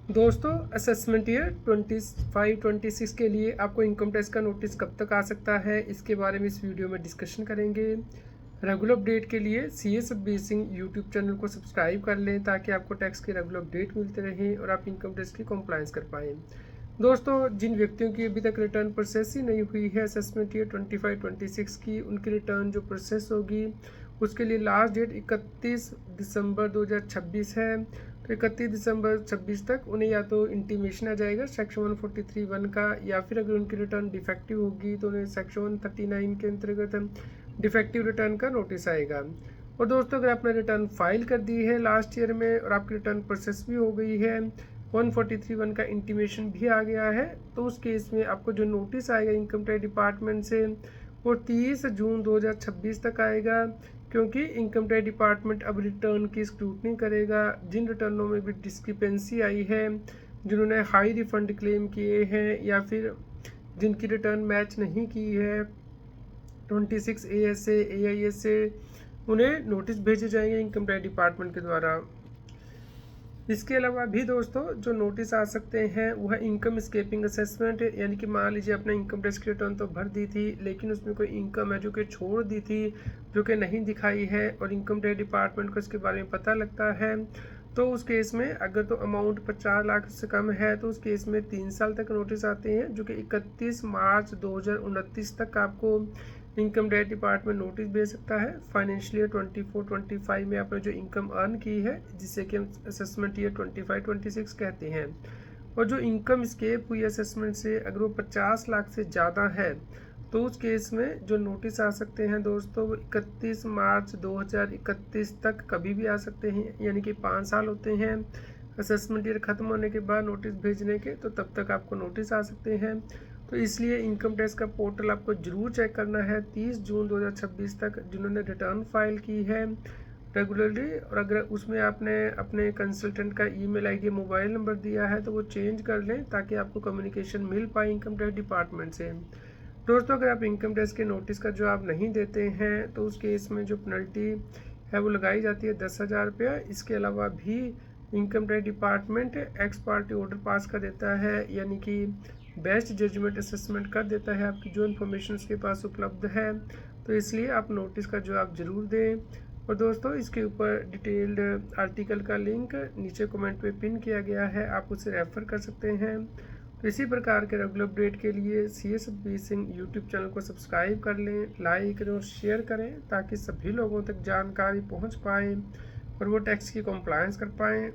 दोस्तों, assessment year 25-26 के लिए आपको इनकम टैक्स का नोटिस कब तक आ सकता है, इसके बारे में इस वीडियो में डिस्कशन करेंगे। रेगुलर अपडेट के लिए CA Satbir Singh YouTube channel को सब्सक्राइब कर लें ताकि आपको टैक्स की रेगुलर अपडेट मिलते रहें और आप इनकम टैक्स की कंप्लायंस कर पाएँ। दोस्तों, जिन व्यक्तियों की अभी तक रिटर्न प्रोसेस ही नहीं हुई है असेसमेंट ईयर 25-26 की, उनकी रिटर्न जो प्रोसेस होगी उसके लिए लास्ट डेट 31 दिसंबर 2026 है। तो 31 दिसंबर 26 तक उन्हें या तो इंटीमेशन आ जाएगा सेक्शन 143(1) का, या फिर अगर उनकी रिटर्न डिफेक्टिव होगी तो उन्हें सेक्शन 139 के अंतर्गत डिफेक्टिव रिटर्न का नोटिस आएगा। और दोस्तों, अगर आपने रिटर्न फाइल कर दी है लास्ट ईयर में और आपकी रिटर्न प्रोसेस भी हो गई है, 143(1) का इंटीमेशन भी आ गया है, तो उस केस में आपको जो नोटिस आएगा इनकम टैक्स डिपार्टमेंट से वो 30 जून 2026 तक आएगा, क्योंकि इनकम टैक्स डिपार्टमेंट अब रिटर्न की स्क्रूटनी करेगा। जिन रिटर्नों में भी डिस्क्रिपेंसी आई है, जिन्होंने हाई रिफंड क्लेम किए हैं या फिर जिनकी रिटर्न मैच नहीं की है 26 AS से AIS से, उन्हें नोटिस भेजे जाएंगे इनकम टैक्स डिपार्टमेंट के द्वारा। इसके अलावा भी दोस्तों जो नोटिस आ सकते हैं वह इनकम स्केपिंग असेसमेंट, यानी कि मान लीजिए आपने इनकम टैक्स की रिटर्न तो भर दी थी लेकिन उसमें कोई इनकम है जो कि छोड़ दी थी, जो कि नहीं दिखाई है और इनकम टैक्स डिपार्टमेंट को इसके बारे में पता लगता है, तो उस केस में अगर तो अमाउंट 50 लाख से कम है तो उस केस में 3 साल तक नोटिस आते हैं, जो कि 31 मार्च 2029 तक आपको इनकम टैक्स डिपार्टमेंट नोटिस भेज सकता है। फाइनेंशियल ईयर 24-25 में आपने जो इनकम अर्न की है, जिसे कि हम असेसमेंट ईयर 25-26 कहते हैं, और जो इनकम स्केप हुई असेसमेंट से अगर वो 50 लाख से ज़्यादा है तो उस केस में जो नोटिस आ सकते हैं दोस्तों वो 31 मार्च 2031 तक कभी भी आ सकते हैं, यानी कि 5 साल होते हैं असेसमेंट ईयर ख़त्म होने के बाद नोटिस भेजने के, तो तब तक आपको नोटिस आ सकते हैं। तो इसलिए इनकम टैक्स का पोर्टल आपको ज़रूर चेक करना है 30 जून 2026 तक, जिन्होंने रिटर्न फाइल की है रेगुलरली, और अगर उसमें आपने अपने कंसल्टेंट का ईमेल आईडी मोबाइल नंबर दिया है तो वो चेंज कर लें ताकि आपको कम्युनिकेशन मिल पाए इनकम टैक्स डिपार्टमेंट से। दोस्तों, अगर आप इनकम टैक्स के नोटिस का जवाब नहीं देते हैं तो उस केस में जो पेनल्टी है वो लगाई जाती है 10,000 रुपया। इसके अलावा भी income tax department x party order pass कर देता है, यानी कि बेस्ट जजमेंट असेसमेंट कर देता है आपकी जो इन्फॉर्मेशन उसके पास उपलब्ध है। तो इसलिए आप नोटिस का जवाब ज़रूर दें। और दोस्तों, इसके ऊपर डिटेल्ड आर्टिकल का लिंक नीचे कमेंट में पिन किया गया है, आप उसे रेफ़र कर सकते हैं। तो इसी प्रकार के रेगुलर अपडेट के लिए CA Satbir Singh YouTube channel को सब्सक्राइब कर लें, लाइक करें और शेयर करें ताकि सभी लोगों तक जानकारी पहुंच पाए और वो टैक्स की कंप्लायंस कर पाएँ।